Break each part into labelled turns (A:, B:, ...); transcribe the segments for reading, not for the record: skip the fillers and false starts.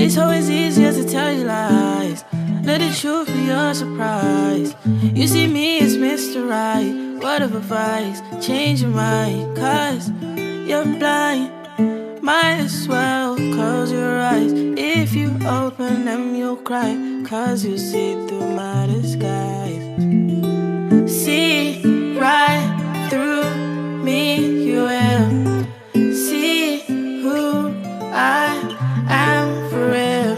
A: It's always easier to tell you lies. Let the truth be your surprise. You see me as Mr. Right. Word of advice, change your mind, cause you're blind. Might as well close your eyes. If you open them, you'll cry, cause you see through my disguise. See right through me, you will see who I am for real.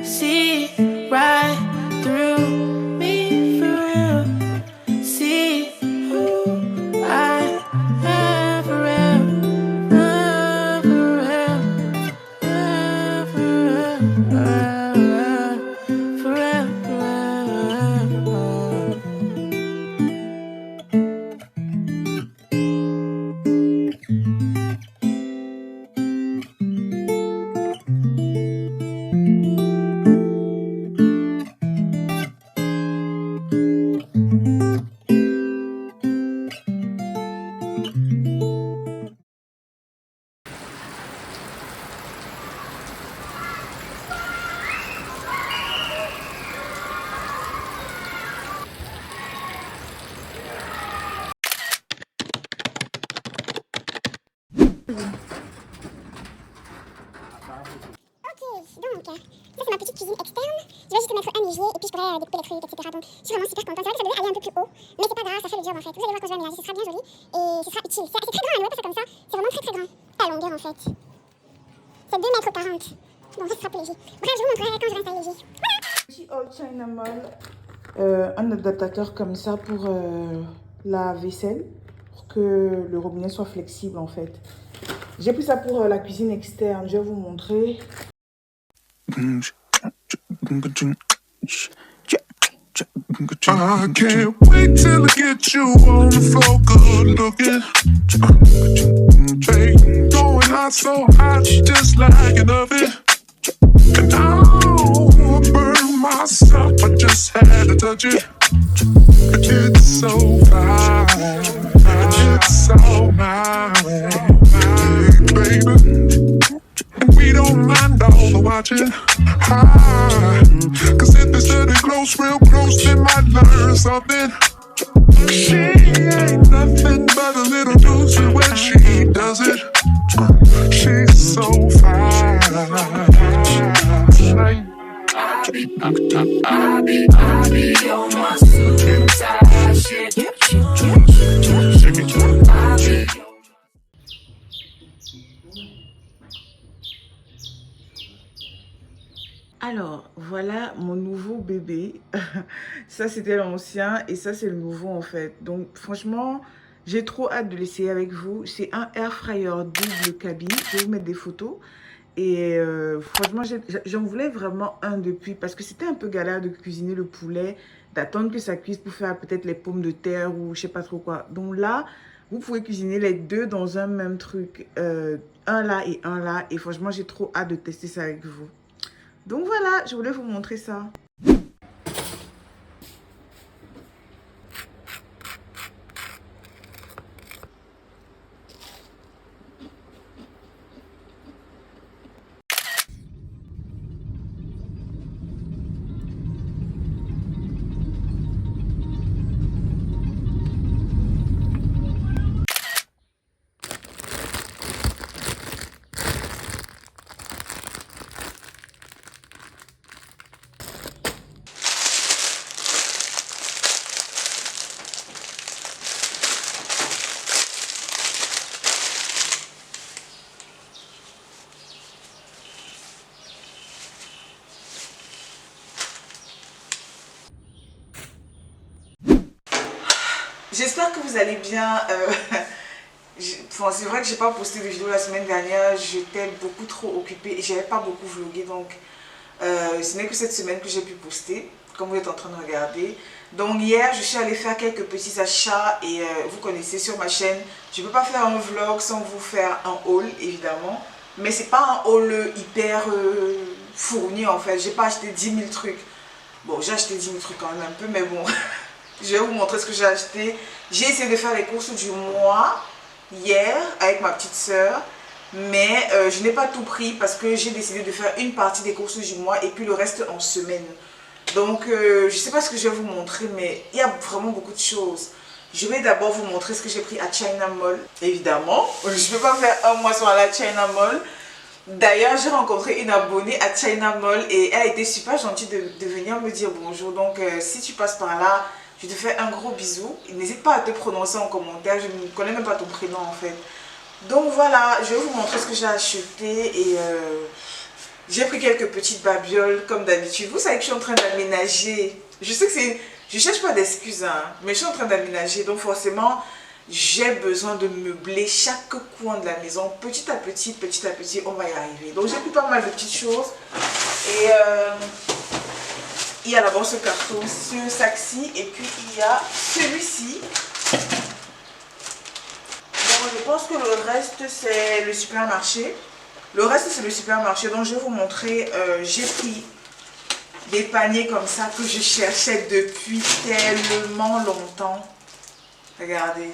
A: See right through me for real. See who I am for real. For real.
B: Donc, ça c'est ma petite cuisine externe. Je vais juste mettre un évier et puis je pourrais découper les trucs, etc. Donc, je suis vraiment super contente. C'est vrai que ça devait aller un peu plus haut, mais c'est pas grave, ça fait le job en fait. Vous allez voir quand je vais aménager, ce sera bien joli et ce sera utile. C'est très grand, on ne voit pas ça comme ça. C'est vraiment très grand. La longueur en fait. C'est 2,40 m. Bon, ça sera plus léger. Bref, je vous montrerai quand je vais installer léger. Voilà!
C: Petit Old China Mall, un adaptateur comme ça pour la vaisselle, pour que le robinet soit flexible en fait. J'ai pris ça pour la cuisine externe, je vais vous montrer.
D: I can't wait till I get you on the floor, good looking. Hey, going hot, so hot, just like an oven. And I'll burn myself, I just had to touch it. It's so fine, it's so nice, baby. We don't mind all the watching. Cause if they study close, real close, they might learn something. She ain't nothing but a little doozy when she does it. She's so fine. I be on my suicide shit. Shake it.
C: Alors, voilà mon nouveau bébé. Ça, c'était l'ancien et ça, c'est le nouveau en fait. Donc, franchement, j'ai trop hâte de l'essayer avec vous. C'est un air fryer double cabine. Je vais vous mettre des photos. Et franchement, j'en voulais vraiment un depuis parce que c'était un peu galère de cuisiner le poulet, d'attendre que ça cuise pour faire peut-être les pommes de terre ou je sais pas trop quoi. Donc là, vous pouvez cuisiner les deux dans un même truc. Un là et un là. Et franchement, j'ai trop hâte de tester ça avec vous. Donc voilà, je voulais vous montrer ça. J'espère que vous allez bien. C'est vrai que j'ai pas posté de vidéo la semaine dernière. J'étais beaucoup trop occupée et j'avais pas beaucoup vlogué. Donc, ce n'est que cette semaine que j'ai pu poster, comme vous êtes en train de regarder. Donc, hier, je suis allée faire quelques petits achats et vous connaissez sur ma chaîne. Je ne peux pas faire un vlog sans vous faire un haul, évidemment. Mais c'est pas un haul hyper fourni en fait. J'ai pas acheté 10 000 trucs. Bon, j'ai acheté 10 000 trucs quand même un peu, mais bon. Je vais vous montrer ce que j'ai acheté. J'ai essayé de faire les courses du mois hier avec ma petite soeur. Mais je n'ai pas tout pris parce que j'ai décidé de faire une partie des courses du mois et puis le reste en semaine. Donc je ne sais pas ce que je vais vous montrer, mais il y a vraiment beaucoup de choses. Je vais d'abord vous montrer ce que j'ai pris à China Mall. Évidemment, je ne peux pas faire un mois sans aller à China Mall. D'ailleurs, j'ai rencontré une abonnée à China Mall et elle a été super gentille de venir me dire bonjour. Donc si tu passes par là, je te fais un gros bisou. N'hésite pas à te prononcer en commentaire, je ne connais même pas ton prénom en fait. Donc voilà, je vais vous montrer ce que j'ai acheté et j'ai pris quelques petites babioles comme d'habitude. Vous savez que je suis en train d'aménager. Je sais que c'est... Je ne cherche pas d'excuses, hein, mais je suis en train d'aménager. Donc forcément, j'ai besoin de meubler chaque coin de la maison. Petit à petit, on va y arriver. Donc j'ai pris pas mal de petites choses. Et il y a d'abord ce carton, ce sac-ci. Et puis il y a celui-ci. Je pense que le reste c'est le supermarché. Donc je vais vous montrer. J'ai pris des paniers comme ça que je cherchais depuis tellement longtemps. Regardez.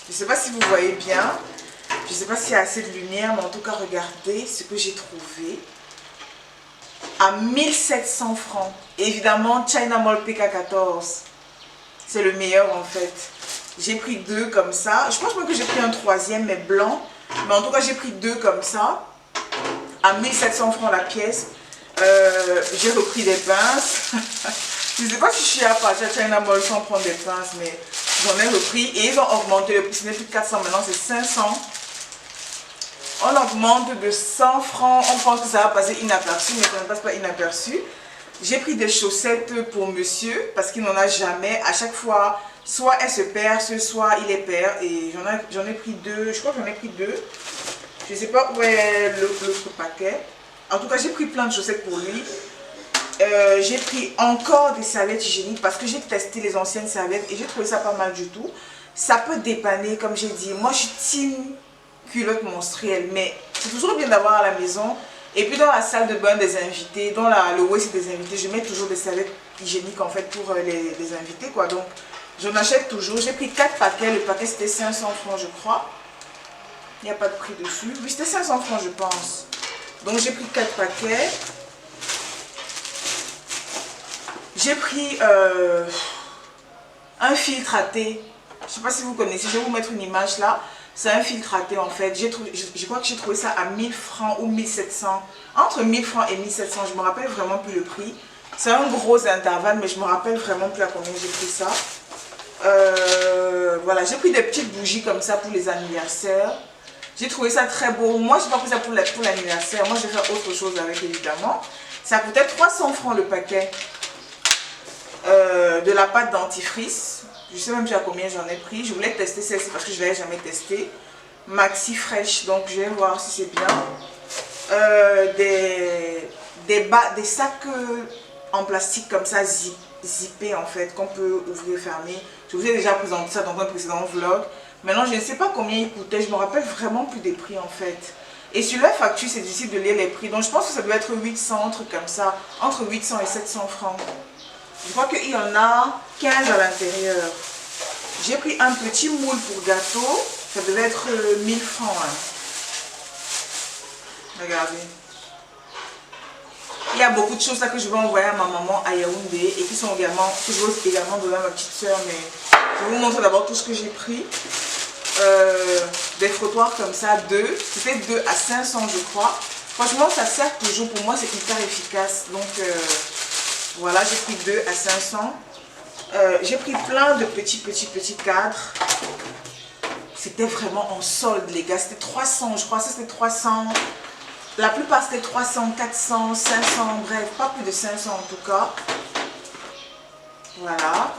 C: Je ne sais pas si vous voyez bien. Je ne sais pas s'il y a assez de lumière. Mais en tout cas regardez ce que j'ai trouvé. À 1700 francs. Évidemment China Mall PK14. C'est le meilleur en fait. J'ai pris 2 comme ça. Je pense même que j'ai pris un troisième mais blanc. Mais en tout cas j'ai pris 2 comme ça. À 1700 francs la pièce. J'ai repris des pinces. Je ne sais pas si je suis à partir de China Mall sans prendre des pinces. Mais j'en ai repris. Et ils ont augmenté le prix. Ce n'est plus de 400 maintenant c'est 500. On augmente de 100 francs. On pense que ça va passer inaperçu. Mais ça ne passe pas inaperçu. J'ai pris des chaussettes pour monsieur. Parce qu'il n'en a jamais. À chaque fois... Soit elle se perce, soit il est perd. Et j'en ai pris 2. Je crois que j'en ai pris 2. Je ne sais pas où est l'autre paquet. En tout cas, j'ai pris plein de chaussettes pour lui. J'ai pris encore des serviettes hygiéniques parce que j'ai testé les anciennes serviettes et j'ai trouvé ça pas mal du tout. Ça peut dépanner, comme j'ai dit. Moi, je suis team culotte menstruelle. Mais c'est toujours bien d'avoir à la maison. Et puis dans la salle de bain des invités, dans le waist des invités, je mets toujours des serviettes hygiéniques en fait pour les invités quoi. Donc, j'en achète toujours. J'ai pris 4 paquets. Le paquet c'était 500 francs je crois. Il n'y a pas de prix dessus. Oui, c'était 500 francs je pense. Donc j'ai pris 4 paquets. J'ai pris un filtre à thé. Je ne sais pas si vous connaissez. Je vais vous mettre une image là. C'est un filtre à thé en fait. Je crois que j'ai trouvé ça à 1000 francs ou 1700. Entre 1000 francs et 1700. Je ne me rappelle vraiment plus le prix. C'est un gros intervalle mais je ne me rappelle vraiment plus à combien j'ai pris ça. Voilà, j'ai pris des petites bougies comme ça pour les anniversaires. J'ai trouvé ça très beau. Moi, je n'ai pas pris ça pour l'anniversaire. Moi, je vais faire autre chose avec, évidemment. Ça coûtait 300 francs le paquet de la pâte dentifrice. Je sais même pas combien j'en ai pris. Je voulais tester celle-ci parce que je ne l'avais jamais testée. Maxi fraîche. Donc, je vais voir si c'est bien. Des sacs en plastique comme ça, zippés en fait, qu'on peut ouvrir et fermer. Je vous ai déjà présenté ça dans un précédent vlog. Maintenant, je ne sais pas combien il coûtait. Je ne me rappelle vraiment plus des prix en fait. Et sur la facture, c'est difficile de lire les prix. Donc, je pense que ça doit être 800, un truc comme ça. Entre 800 et 700 francs. Je crois qu'il y en a 15 à l'intérieur. J'ai pris un petit moule pour gâteau. Ça devait être 1000 francs. Hein. Regardez. Il y a beaucoup de choses là que je vais envoyer à ma maman à Yaoundé et qui sont également, que je vais également donner à ma petite soeur. Mais je vais vous montrer d'abord tout ce que j'ai pris. Des frottoirs comme ça, 2. C'était 2 à 500 je crois. Franchement ça sert toujours, pour moi c'est hyper efficace. Donc voilà, j'ai pris 2 à 500. J'ai pris plein de petits cadres. C'était vraiment en solde les gars, c'était 300 je crois, ça c'était 300. La plupart c'était 300, 400, 500, bref, pas plus de 500 en tout cas. Voilà.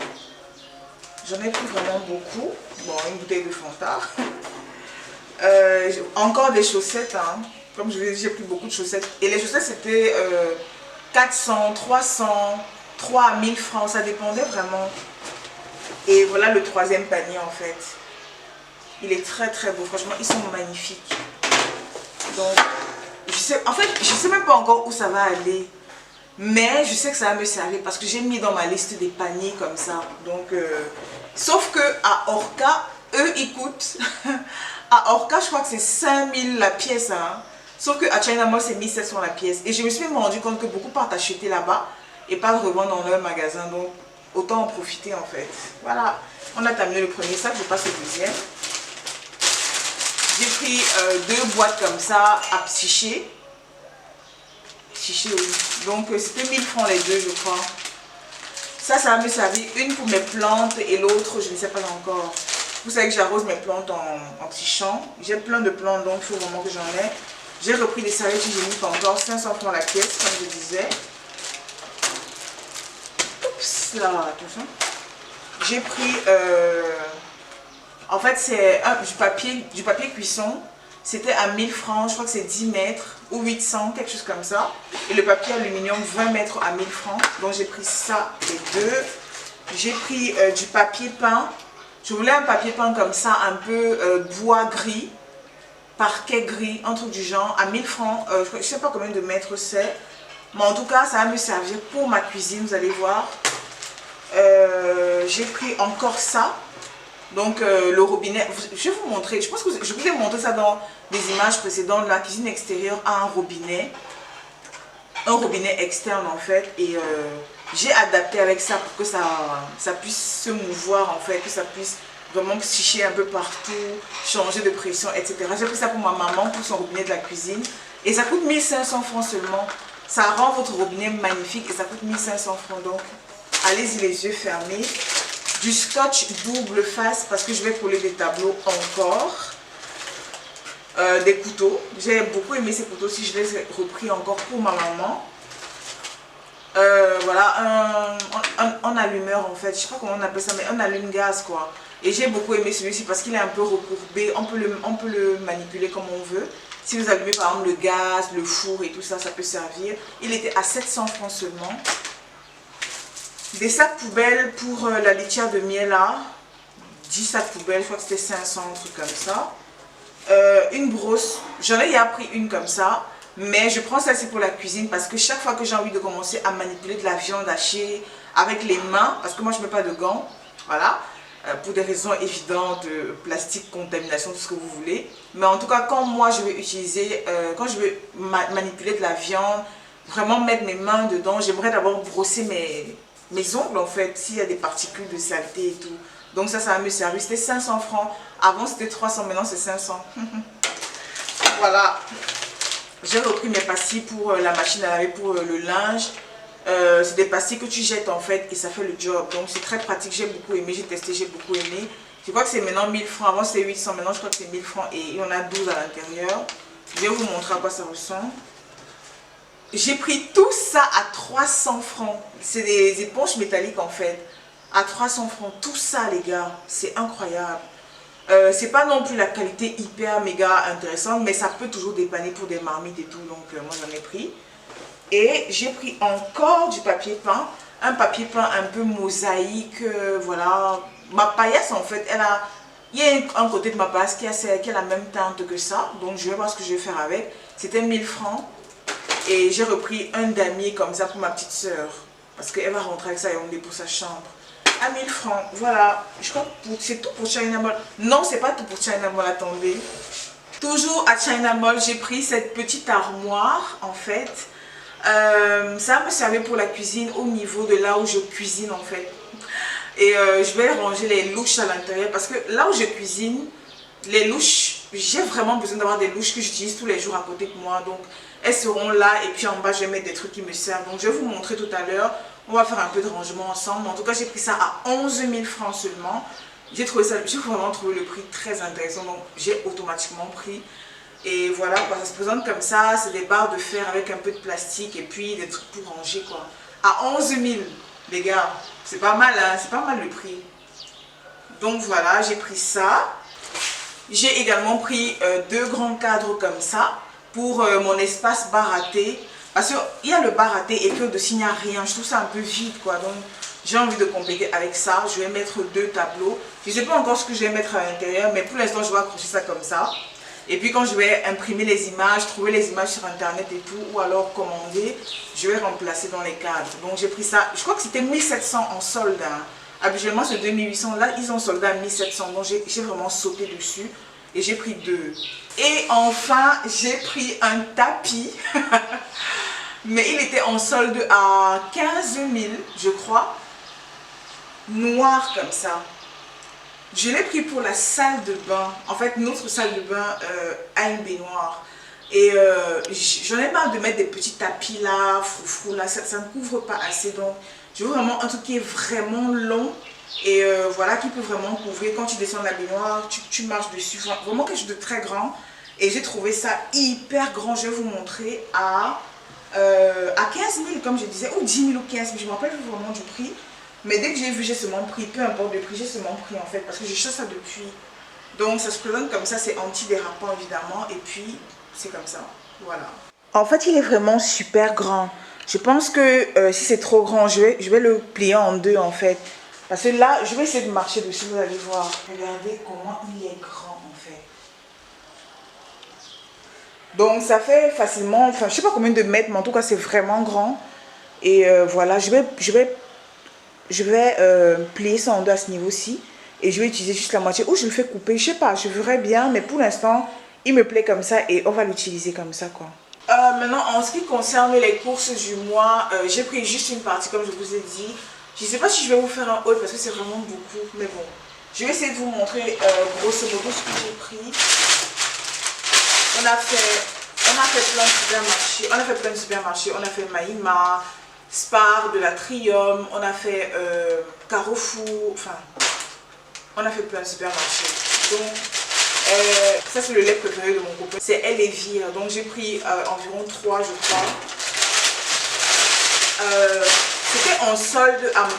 C: J'en ai pris vraiment beaucoup. Bon, une bouteille de Fanta. Encore des chaussettes, hein. Comme je vous ai dit, j'ai pris beaucoup de chaussettes. Et les chaussettes c'était 400, 300, 3 à 1000 francs, ça dépendait vraiment. Et voilà le troisième panier en fait. Il est très très beau, franchement, ils sont magnifiques. Donc, en fait, je ne sais même pas encore où ça va aller. Mais je sais que ça va me servir parce que j'ai mis dans ma liste des paniers comme ça. Donc, sauf que à Orca, eux, ils coûtent À Orca, je crois que c'est 5000 la pièce. Hein. Sauf qu'à China Mall, c'est 1700 la pièce. Et je me suis même rendu compte que beaucoup partent acheter là-bas et pas le revendre dans leur magasin. Donc, autant en profiter en fait. Voilà, on a terminé le premier sac, je passe au deuxième. J'ai pris 2 boîtes comme ça à Psyché. Psyché, oui. Donc, c'était 1000 francs les deux, je crois. Ça va me servir une pour mes plantes et l'autre, je ne sais pas encore. Vous savez que j'arrose mes plantes en petits champs. J'ai plein de plantes, donc il faut vraiment que j'en ai. J'ai repris des serviettes hygiéniques encore, 500 francs la pièce, comme je disais. Oups, là, attention. J'ai pris, en fait, c'est du papier cuisson. C'était à 1000 francs, je crois que c'est 10 mètres ou 800, quelque chose comme ça. Et le papier aluminium, 20 mètres à 1000 francs. Donc j'ai pris ça, les deux. J'ai pris du papier peint. Je voulais un papier peint comme ça, un peu bois gris, parquet gris, un truc du genre, à 1000 francs. Je ne sais pas combien de mètres c'est. Mais en tout cas, ça va me servir pour ma cuisine, vous allez voir. J'ai pris encore ça. Donc le robinet, je vais vous montrer, je pense que je vous ai montré ça dans des images précédentes. La cuisine extérieure a un robinet externe en fait. Et j'ai adapté avec ça pour que ça puisse se mouvoir en fait, que ça puisse vraiment psycher un peu partout, changer de pression, etc. J'ai pris ça pour ma maman, pour son robinet de la cuisine. Et ça coûte 1500 francs seulement. Ça rend votre robinet magnifique et ça coûte 1500 francs. Donc allez-y les yeux fermés. Du scotch double face parce que je vais coller des tableaux encore. Des couteaux. J'ai beaucoup aimé ces couteaux si je les ai repris encore pour ma maman. Voilà, un allumeur en fait. Je sais pas comment on appelle ça, mais un allume-gaz quoi. Et j'ai beaucoup aimé celui-ci parce qu'il est un peu recourbé. On peut le manipuler comme on veut. Si vous allumez par exemple le gaz, le four et tout ça, ça peut servir. Il était à 700 francs seulement. Des sacs poubelles pour la litière de Miela. 10 sacs poubelles, je crois que c'était 500, un truc comme ça. Une brosse, j'en ai appris une comme ça. Mais je prends celle-ci pour la cuisine parce que chaque fois que j'ai envie de commencer à manipuler de la viande hachée avec les mains, parce que moi je ne mets pas de gants, voilà, pour des raisons évidentes, plastique, contamination, tout ce que vous voulez. Mais en tout cas, quand moi je vais utiliser, quand je vais manipuler de la viande, vraiment mettre mes mains dedans, j'aimerais d'abord brosser mes ongles en fait, s'il y a des particules de saleté et tout. Donc ça va me servir. C'était 500 francs. Avant c'était 300, maintenant c'est 500. Voilà. J'ai repris mes pastilles pour la machine à laver, pour le linge. C'est des pastilles que tu jettes en fait et ça fait le job. Donc c'est très pratique, j'ai beaucoup aimé, j'ai testé, j'ai beaucoup aimé. Je crois que c'est maintenant 1000 francs, avant c'était 800, maintenant je crois que c'est 1000 francs et il y en a 12 à l'intérieur. Je vais vous montrer à quoi ça ressemble. J'ai pris tout ça à 300 francs. C'est des éponges métalliques en fait. À 300 francs, tout ça les gars, c'est incroyable. C'est pas non plus la qualité hyper méga intéressante, mais ça peut toujours dépanner pour des marmites et tout, donc moi j'en ai pris. Et j'ai pris encore du papier peint, un papier peint un peu mosaïque, voilà. Ma paillasse en fait, il y a un côté de ma paillasse qui a la même teinte que ça, donc je vais voir ce que je vais faire avec. C'était 1000 francs et j'ai repris un damier comme ça pour ma petite soeur, parce qu'elle va rentrer avec ça et on est pour sa chambre. À 1000 francs, voilà, je crois que c'est tout pour China Mall. Non, c'est pas tout pour China Mall, attendez. Toujours à China Mall, j'ai pris cette petite armoire, en fait. Ça va me servir pour la cuisine au niveau de là où je cuisine, en fait. Et je vais ranger les louches à l'intérieur, parce que là où je cuisine, les louches, j'ai vraiment besoin d'avoir des louches que j'utilise tous les jours à côté de moi. Donc, elles seront là, et puis en bas, je vais mettre des trucs qui me servent. Donc, je vais vous montrer tout à l'heure. On va faire un peu de rangement ensemble. En tout cas, j'ai pris ça à 11 000 francs seulement. J'ai vraiment trouvé le prix très intéressant. Donc, j'ai automatiquement pris. Et voilà, quoi, ça se présente comme ça. C'est des barres de fer avec un peu de plastique et puis des trucs pour ranger, quoi. À 11 000, les gars. C'est pas mal, hein. C'est pas mal le prix. Donc, voilà, j'ai pris ça. J'ai également pris 2 grands cadres comme ça pour mon espace baraté. Parce qu'il y a le baraté et que dessus il n'y a rien. Je trouve ça un peu vide quoi. Donc j'ai envie de compléter avec ça. Je vais mettre 2 tableaux. Je ne sais pas encore ce que je vais mettre à l'intérieur. Mais pour l'instant je vais accrocher ça comme ça. Et puis quand je vais imprimer les images, trouver les images sur internet et tout. Ou alors commander, je vais remplacer dans les cadres. Donc j'ai pris ça. Je crois que c'était 1700 en solde. Hein. Habituellement c'est 2800. Là ils ont soldé à 1700. Donc j'ai vraiment sauté dessus. et j'ai pris 2. Et enfin, j'ai pris un tapis. Mais il était en solde à 15 000, je crois. Noir comme ça. Je l'ai pris pour la salle de bain. En fait, notre salle de bain a une baignoire. Et j'en ai marre de mettre des petits tapis là, froufrou là. Ça ne couvre pas assez. Donc, je veux vraiment un truc qui est vraiment long. Et voilà, qui peut vraiment couvrir. Quand tu descends de la baignoire, tu marches dessus. Vraiment quelque chose de très grand. Et j'ai trouvé ça hyper grand. Je vais vous montrer à 15 000 comme je disais, ou 10 000 ou 15 000, je ne me rappelle vraiment du prix, mais dès que j'ai vu, j'ai seulement pris, peu importe le prix, j'ai seulement pris en fait, parce que je cherche ça depuis. Donc ça se présente comme ça, c'est anti-dérapant évidemment, et puis c'est comme ça, voilà. En fait, il est vraiment super grand. Je pense que si c'est trop grand, je vais le plier en 2 en fait, parce que là, je vais essayer de marcher dessus, vous allez voir. Regardez comment il est grand en fait. Donc ça fait facilement, enfin je sais pas combien de mètres, mais en tout cas c'est vraiment grand. Et voilà, je vais plier ça en 2 à ce niveau-ci. Et je vais utiliser juste la moitié. Ou je le fais couper, je sais pas, je verrai bien. Mais pour l'instant, il me plaît comme ça et on va l'utiliser comme ça quoi. Maintenant, en ce qui concerne les courses du mois, j'ai pris juste une partie comme je vous ai dit. Je sais pas si je vais vous faire un haul parce que c'est vraiment beaucoup. Mais bon, je vais essayer de vous montrer grosso modo ce que j'ai pris. On a fait plein de supermarchés, on a fait Maïma, Spar, de la Trium, on a fait Carrefour, enfin, on a fait plein de supermarchés. Donc, ça c'est le lait préféré de mon copain, c'est Elle et Vire, donc j'ai pris environ 3 je crois.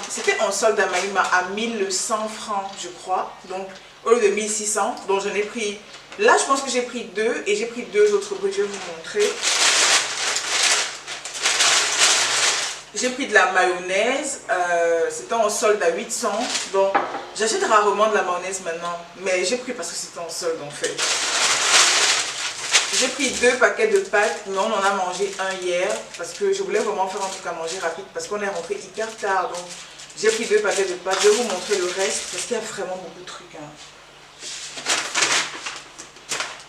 C: C'était en solde à Maïma à 1100 francs je crois, donc au lieu de 1600, donc j'en ai pris. Là, je pense que j'ai pris 2 et j'ai pris 2 autres briques. Je vais vous montrer. J'ai pris de la mayonnaise. C'était en solde à 800. Donc, j'achète rarement de la mayonnaise maintenant. Mais j'ai pris parce que c'était en solde en fait. J'ai pris 2 paquets de pâtes. Mais on en a mangé un hier. Parce que je voulais vraiment faire un truc à manger rapide. Parce qu'on est rentré hyper tard. Donc, j'ai pris 2 paquets de pâtes. Je vais vous montrer le reste. Parce qu'il y a vraiment beaucoup de trucs. Hein.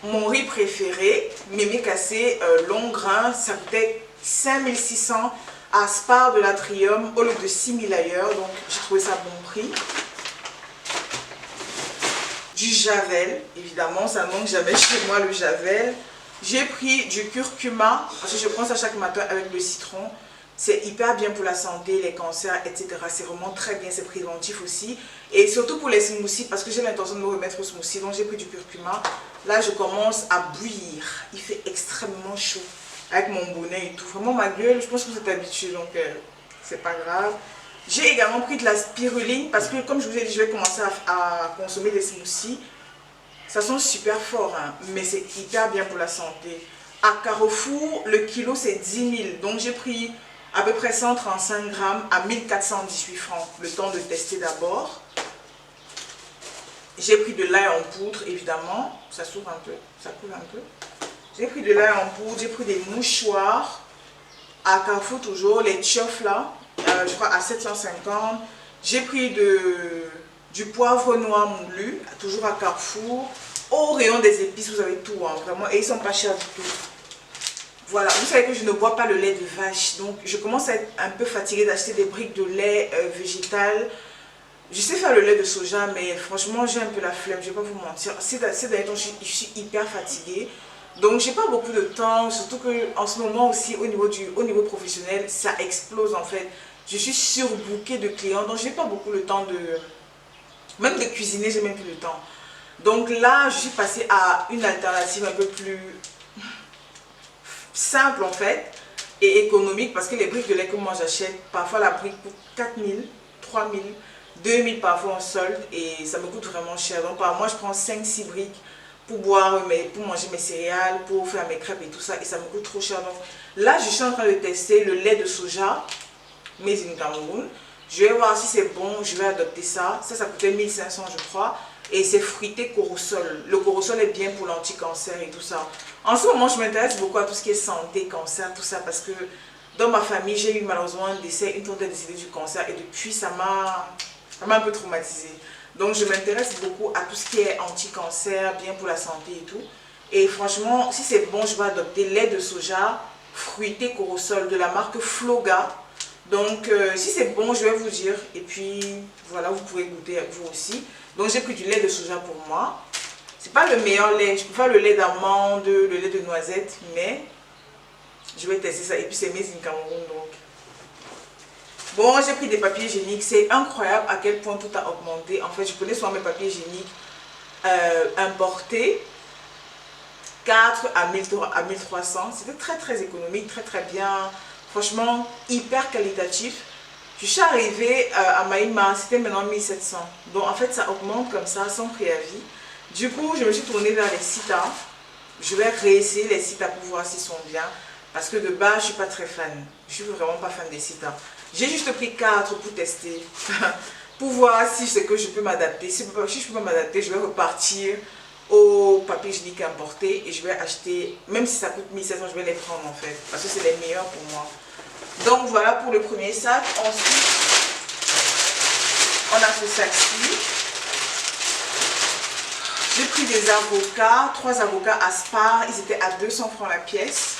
C: Mon riz préféré, mémé cassé, long grain, ça coûtait 5600 à Spar de la Trium au lieu de 6000 ailleurs, donc j'ai trouvé ça à bon prix. Du Javel, évidemment, ça ne manque jamais chez moi le Javel. J'ai pris du curcuma, parce que je prends ça chaque matin avec le citron. C'est hyper bien pour la santé, les cancers, etc. C'est vraiment très bien, c'est préventif aussi. Et surtout pour les smoothies, parce que j'ai l'intention de me remettre au smoothie. Donc j'ai pris du curcuma. Là, je commence à bouillir. Il fait extrêmement chaud avec mon bonnet et tout. Vraiment, ma gueule, je pense que vous êtes habitués, donc c'est pas grave. J'ai également pris de la spiruline, parce que comme je vous ai dit, je vais commencer à consommer des smoothies. Ça sent super fort, hein, mais c'est hyper bien pour la santé. À Carrefour, le kilo, c'est 10 000. Donc j'ai pris à peu près 135 grammes à 1418 francs. Le temps de tester d'abord. J'ai pris de l'ail en poudre, évidemment. Ça s'ouvre un peu, ça coule un peu. J'ai pris de l'ail en poudre, j'ai pris des mouchoirs. À Carrefour toujours, les tchofs là, je crois à 750. J'ai pris du poivre noir moulu, toujours à Carrefour. Au rayon des épices, vous avez tout, hein, vraiment. Et ils sont pas chers du tout. Voilà, vous savez que je ne bois pas le lait de vache. Donc, je commence à être un peu fatiguée d'acheter des briques de lait végétal. Je sais faire le lait de soja, mais franchement, j'ai un peu la flemme, je ne vais pas vous mentir. Ces derniers temps, je suis hyper fatiguée. Donc, j'ai pas beaucoup de temps, surtout qu'en ce moment aussi, au niveau professionnel, ça explose en fait. Je suis surbookée de clients, donc je n'ai pas beaucoup le temps même de cuisiner, j'ai même plus le temps. Donc là, je suis passée à une alternative un peu plus simple en fait et économique, parce que les briques de lait que moi j'achète, parfois la brique coûte 4 000, 3 000, 2 000 parfois en solde et ça me coûte vraiment cher. Donc par mois je prends 5-6 briques pour pour manger mes céréales, pour faire mes crêpes et tout ça, et ça me coûte trop cher. Donc là je suis en train de tester le lait de soja made in Cameroun. Je vais voir si c'est bon, je vais adopter ça. Ça coûtait 1500 je crois. Et c'est fruité corosol. Le corosol est bien pour l'anti-cancer et tout ça. En ce moment, je m'intéresse beaucoup à tout ce qui est santé, cancer, tout ça. Parce que dans ma famille, j'ai eu malheureusement un décès, une tante est décédée du cancer. Et depuis, ça m'a un peu traumatisée. Donc je m'intéresse beaucoup à tout ce qui est anti-cancer, bien pour la santé et tout. Et franchement, si c'est bon, je vais adopter lait de soja fruité Corosol de la marque Floga. Donc si c'est bon, je vais vous dire. Et puis voilà, vous pouvez goûter vous aussi. Donc j'ai pris du lait de soja pour moi. C'est pas le meilleur lait. Je préfère le lait d'amande, le lait de noisette, mais je vais tester ça. Et puis c'est made in Cameroun donc. Bon, j'ai pris des papiers hygiéniques. C'est incroyable à quel point tout a augmenté. En fait, je prenais souvent mes papiers hygiéniques importés. 4 à 1300. C'était très économique, très bien. Franchement, hyper qualitatif. Je suis arrivée à Maïma, c'était maintenant 1700. Donc en fait, ça augmente comme ça, sans préavis. Du coup, je me suis tournée vers les Sita. Je vais réessayer les Sita pour voir s'ils sont bien. Parce que de base, je ne suis pas très fan. Je ne suis vraiment pas fan des Sita. J'ai juste pris 4 pour tester. Pour voir si c'est que je peux m'adapter. Si je ne peux pas m'adapter, je vais repartir au papier hygiénique importé et je vais acheter, même si ça coûte 1700, je vais les prendre en fait. Parce que c'est les meilleurs pour moi. Donc voilà pour le premier sac. Ensuite, on a ce sac-ci. J'ai pris des avocats, 3 avocats à Spar, ils étaient à 200 francs la pièce.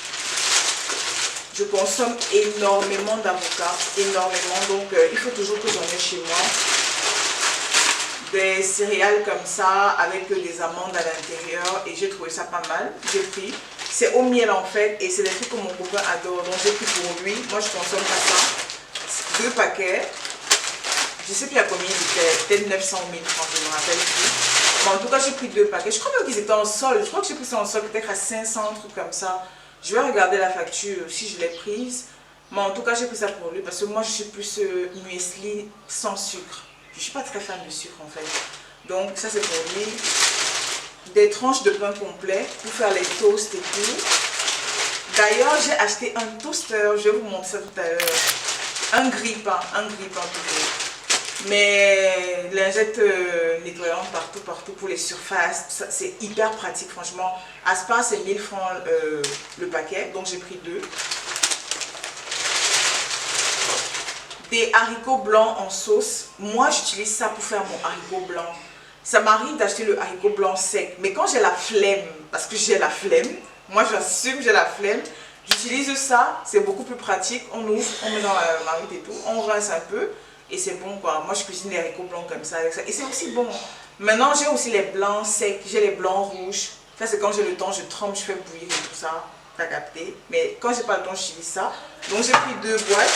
C: Je consomme énormément d'avocats, énormément, donc il faut toujours que j'en ai chez moi. Des céréales comme ça, avec des amandes à l'intérieur, et j'ai trouvé ça pas mal. J'ai pris, c'est au miel en fait, et c'est des trucs que mon copain adore, donc j'ai pris pour lui. Moi je consomme pas ça. 2 paquets, je sais plus à combien il était, peut-être 900 000 francs, je ne me rappelle plus. Mais en tout cas j'ai pris 2 paquets, je crois même qu'ils étaient en solde, je crois que j'ai pris ça en solde peut-être à 500, un truc comme ça. Je vais regarder la facture si je l'ai prise, mais en tout cas j'ai pris ça pour lui, parce que moi je suis plus muesli sans sucre. Je ne suis pas très fan de sucre en fait. Donc ça c'est pour lui. Des tranches de pain complet pour faire les toasts et tout. D'ailleurs j'ai acheté un toaster, je vais vous montrer ça tout à l'heure. Un grille-pain plutôt. Mais lingette nettoyante partout pour les surfaces. C'est hyper pratique franchement. À Spar c'est 1000 francs le paquet, donc j'ai pris 2. Des haricots blancs en sauce. Moi j'utilise ça pour faire mon haricot blanc. Ça m'arrive d'acheter le haricot blanc sec, mais quand j'ai la flemme, parce que j'ai la flemme, moi j'assume j'ai la flemme, j'utilise ça, c'est beaucoup plus pratique. On ouvre, on met dans la marmite et tout, on rince un peu et c'est bon quoi. Moi je cuisine les haricots blancs comme ça avec ça et c'est aussi bon. Maintenant j'ai aussi les blancs secs, j'ai les blancs rouges. Ça c'est quand j'ai le temps, je trempe, je fais bouillir et tout ça, t'as capté. Mais quand j'ai pas le temps, j'utilise ça. Donc j'ai pris 2 boîtes.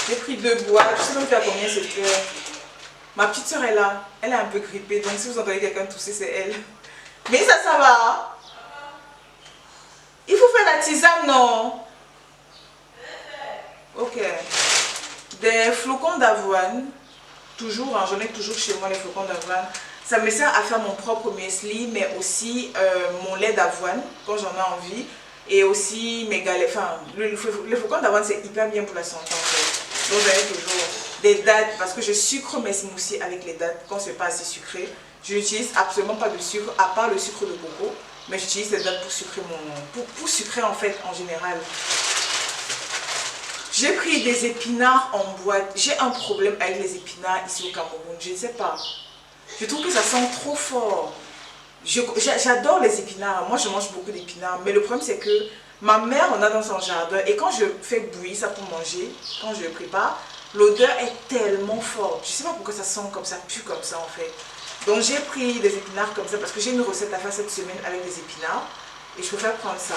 C: J'ai pris 2 boîtes, je sais même plus à combien c'était. Ma petite soeur est là, elle est un peu grippée, donc si vous entendez quelqu'un tousser, c'est elle. Mais ça va. Il faut faire la tisane, non? Ok. Des flocons d'avoine, toujours, hein, j'en ai toujours chez moi les flocons d'avoine. Ça me sert à faire mon propre muesli, mais aussi mon lait d'avoine, quand j'en ai envie. Et aussi mes galets, enfin, les flocons d'avoine c'est hyper bien pour la santé en fait. Donc j'en ai toujours des dattes parce que je sucre mes smoothies avec les dattes quand c'est pas assez sucré. Je n'utilise absolument pas de sucre à part le sucre de coco, mais j'utilise les dattes pour sucrer pour sucrer en fait en général. J'ai pris des épinards en boîte. J'ai un problème avec les épinards ici au Cameroun, je ne sais pas. Je trouve que ça sent trop fort. J'adore les épinards, moi je mange beaucoup d'épinards, mais le problème c'est que ma mère en a dans son jardin et quand je fais bouillir ça pour manger, quand je le prépare, l'odeur est tellement forte. Je ne sais pas pourquoi ça sent comme ça, pue comme ça en fait. Donc j'ai pris des épinards comme ça parce que j'ai une recette à faire cette semaine avec des épinards et je préfère prendre ça.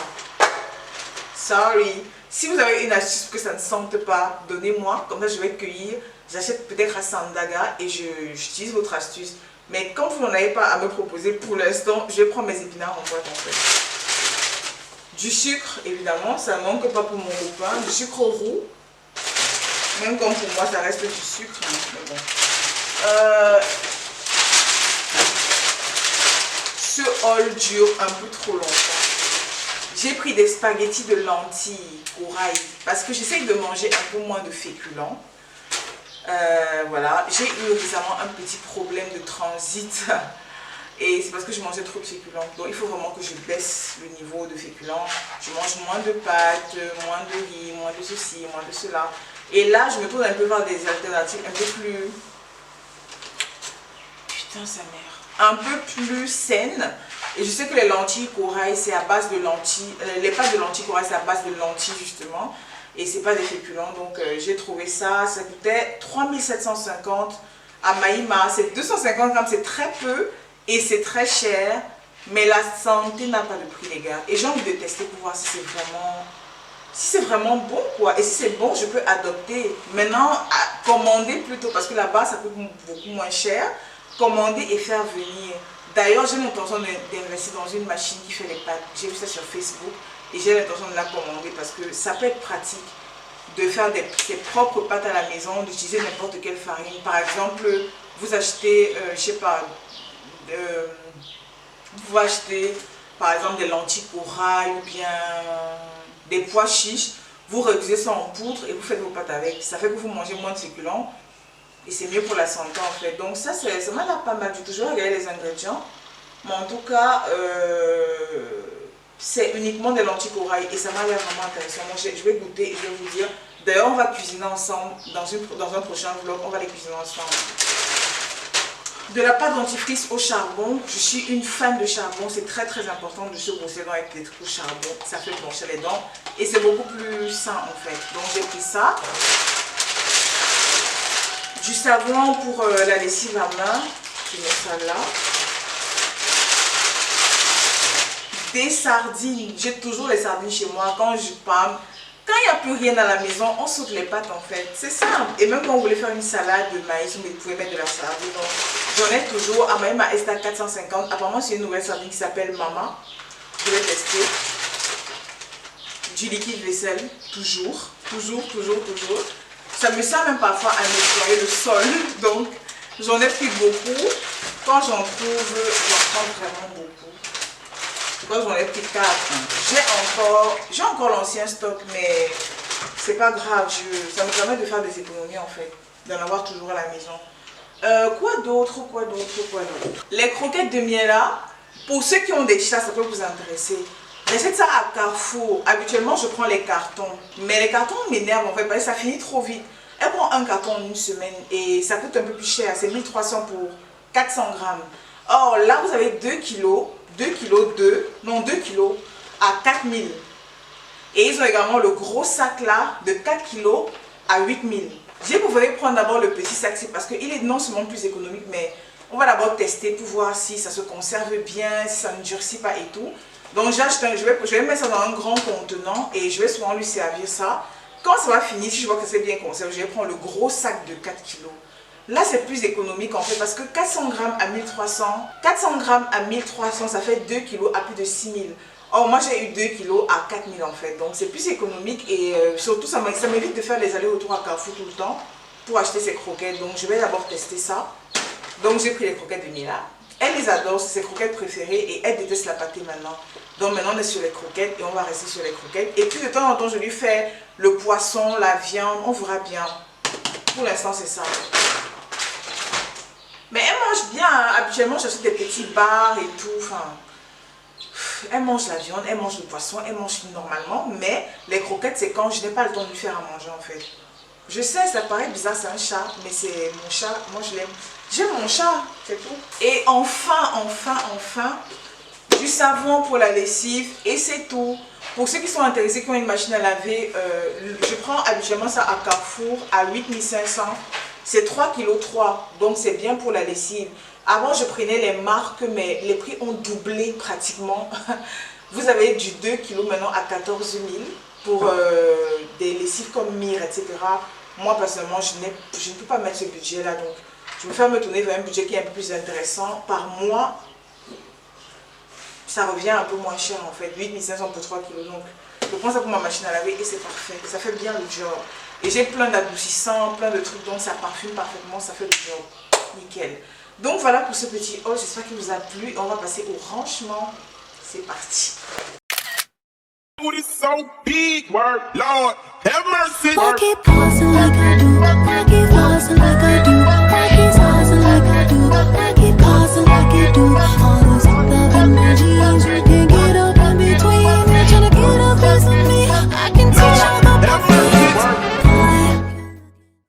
C: Sorry. Si vous avez une astuce pour que ça ne sente pas, donnez-moi, comme ça je vais cueillir. J'achète peut-être à Sandaga et j'utilise votre astuce. Mais quand vous n'en avez pas à me proposer pour l'instant, je vais prendre mes épinards en boîte en fait. Du sucre, évidemment, ça ne manque pas pour mon copain. Du sucre roux. Même comme pour moi, ça reste du sucre. Hein, mais bon. Ce haul dure un peu trop longtemps. J'ai pris des spaghettis de lentilles corail parce que j'essaye de manger un peu moins de féculents. Voilà, j'ai eu récemment un petit problème de transit et c'est parce que je mangeais trop de féculents. Donc il faut vraiment que je baisse le niveau de féculents. Je mange moins de pâtes, moins de riz, moins de ceci, moins de cela. Et là, je me tourne un peu vers des alternatives un peu plus... Putain, sa mère. Un peu plus saines. Et je sais que les lentilles corail, c'est à base de lentilles. Les pâtes de lentilles corail, c'est à base de lentilles, justement. Et c'est pas des féculents. Donc, j'ai trouvé ça. Ça coûtait 3750 à Maïma. C'est 250 grammes, c'est très peu. Et c'est très cher. Mais la santé n'a pas de prix, les gars. Et j'ai envie de tester pour voir si c'est vraiment bon, quoi. Et si c'est bon, je peux adopter. Maintenant, commander plutôt, parce que là-bas, ça coûte beaucoup moins cher. Commander et faire venir. D'ailleurs, j'ai l'intention d'investir dans une machine qui fait les pâtes. J'ai vu ça sur Facebook et j'ai l'intention de la commander parce que ça peut être pratique de faire ses propres pâtes à la maison, d'utiliser n'importe quelle farine. Par exemple, vous achetez, je sais pas, vous achetez par exemple des lentilles corail ou bien des pois chiches, vous réduisez ça en poudre et vous faites vos pâtes avec. Ça fait que vous mangez moins de féculents et c'est mieux pour la santé en fait. Donc ça m'a l'air pas mal du tout. Je vais regarder les ingrédients. Mais en tout cas, c'est uniquement des lentilles corail et ça m'a l'air vraiment intéressant. Moi, je vais goûter et je vais vous dire. D'ailleurs, on va cuisiner ensemble dans un prochain vlog. On va les cuisiner ensemble. De la pâte dentifrice au charbon, je suis une fan de charbon, c'est très important de se brosser les dents avec des trucs au charbon, ça fait blanchir les dents et c'est beaucoup plus sain en fait. Donc j'ai pris ça, du savon pour la lessive à main, je mets ça là, des sardines, j'ai toujours les sardines chez moi quand je pâme. Quand il n'y a plus rien à la maison, on saute les pâtes en fait. C'est simple. Et même quand vous voulez faire une salade de maïs, vous pouvez mettre de la sardine. J'en ai toujours. À Maïma Esta 450. Apparemment, c'est une nouvelle sardine qui s'appelle Mama. Je vais tester. Du liquide vaisselle. Toujours. Ça me sert même parfois à nettoyer le sol. Donc, j'en ai pris beaucoup. Quand j'en trouve, j'en prends vraiment beaucoup. J'en ai pris 4. J'ai encore l'ancien stock, mais c'est pas grave. Ça me permet de faire des économies en fait, d'en avoir toujours à la maison. Quoi d'autre? Les croquettes de miela. Pour ceux qui ont des chats, ça peut vous intéresser. J'achète ça à Carrefour. Habituellement, je prends les cartons. Mais les cartons m'énervent en fait, parce que ça finit trop vite. Elle prend un carton en une semaine et ça coûte un peu plus cher. C'est 1300 pour 400 grammes. Or là, vous avez 2 kilos. 2 kilos à 4000. Et ils ont également le gros sac là de 4 kilos à 8000. J'ai préféré prendre d'abord le petit sac, c'est parce qu'il est non seulement plus économique, mais on va d'abord tester pour voir si ça se conserve bien, si ça ne durcit pas et tout. Donc je vais mettre ça dans un grand contenant et je vais souvent lui servir ça. Quand ça va finir, si je vois que c'est bien conservé, je vais prendre le gros sac de 4 kilos. Là, c'est plus économique en fait parce que 400 grammes à 1300, ça fait 2 kilos à plus de 6000. Or, moi, j'ai eu 2 kilos à 4000 en fait. Donc, c'est plus économique et surtout, ça m'évite de faire les allers-retours à Carrefour tout le temps pour acheter ces croquettes. Donc, je vais d'abord tester ça. Donc, j'ai pris les croquettes de Mila. Elle les adore, c'est ses croquettes préférées et elle déteste la pâtée maintenant. Donc, maintenant, on est sur les croquettes et on va rester sur les croquettes. Et puis, de temps en temps, je lui fais le poisson, la viande, on verra bien. Pour l'instant, c'est ça. Mais elle mange bien, hein. Habituellement j'achète des petits bars et tout, enfin, elle mange la viande, elle mange le poisson, elle mange normalement, mais les croquettes c'est quand je n'ai pas le temps de lui faire à manger en fait. Je sais, ça paraît bizarre, c'est un chat, mais c'est mon chat, moi je l'aime. J'aime mon chat, c'est tout. Et enfin, du savon pour la lessive et c'est tout. Pour ceux qui sont intéressés, qui ont une machine à laver, je prends habituellement ça à Carrefour à 8500. C'est 3,3 kg, donc c'est bien pour la lessive. Avant, je prenais les marques, mais les prix ont doublé pratiquement. Vous avez du 2 kg maintenant à 14 000 pour des lessives comme Mire, etc. Moi, personnellement, je ne peux pas mettre ce budget-là. Donc, je préfère me tourner vers un budget qui est un peu plus intéressant. Par mois, ça revient un peu moins cher en fait. 8500 pour 3 kg. Donc, je prends ça pour ma machine à laver et c'est parfait. Ça fait bien le job. Et j'ai plein d'adoucissants, plein de trucs, donc ça parfume parfaitement, ça fait le job. Nickel. Donc voilà pour ce petit haul, j'espère qu'il vous a plu. On va passer au rangement. C'est parti.
D: Lord, have mercy.
A: I keep pausing like I do. I keep pausing like I do.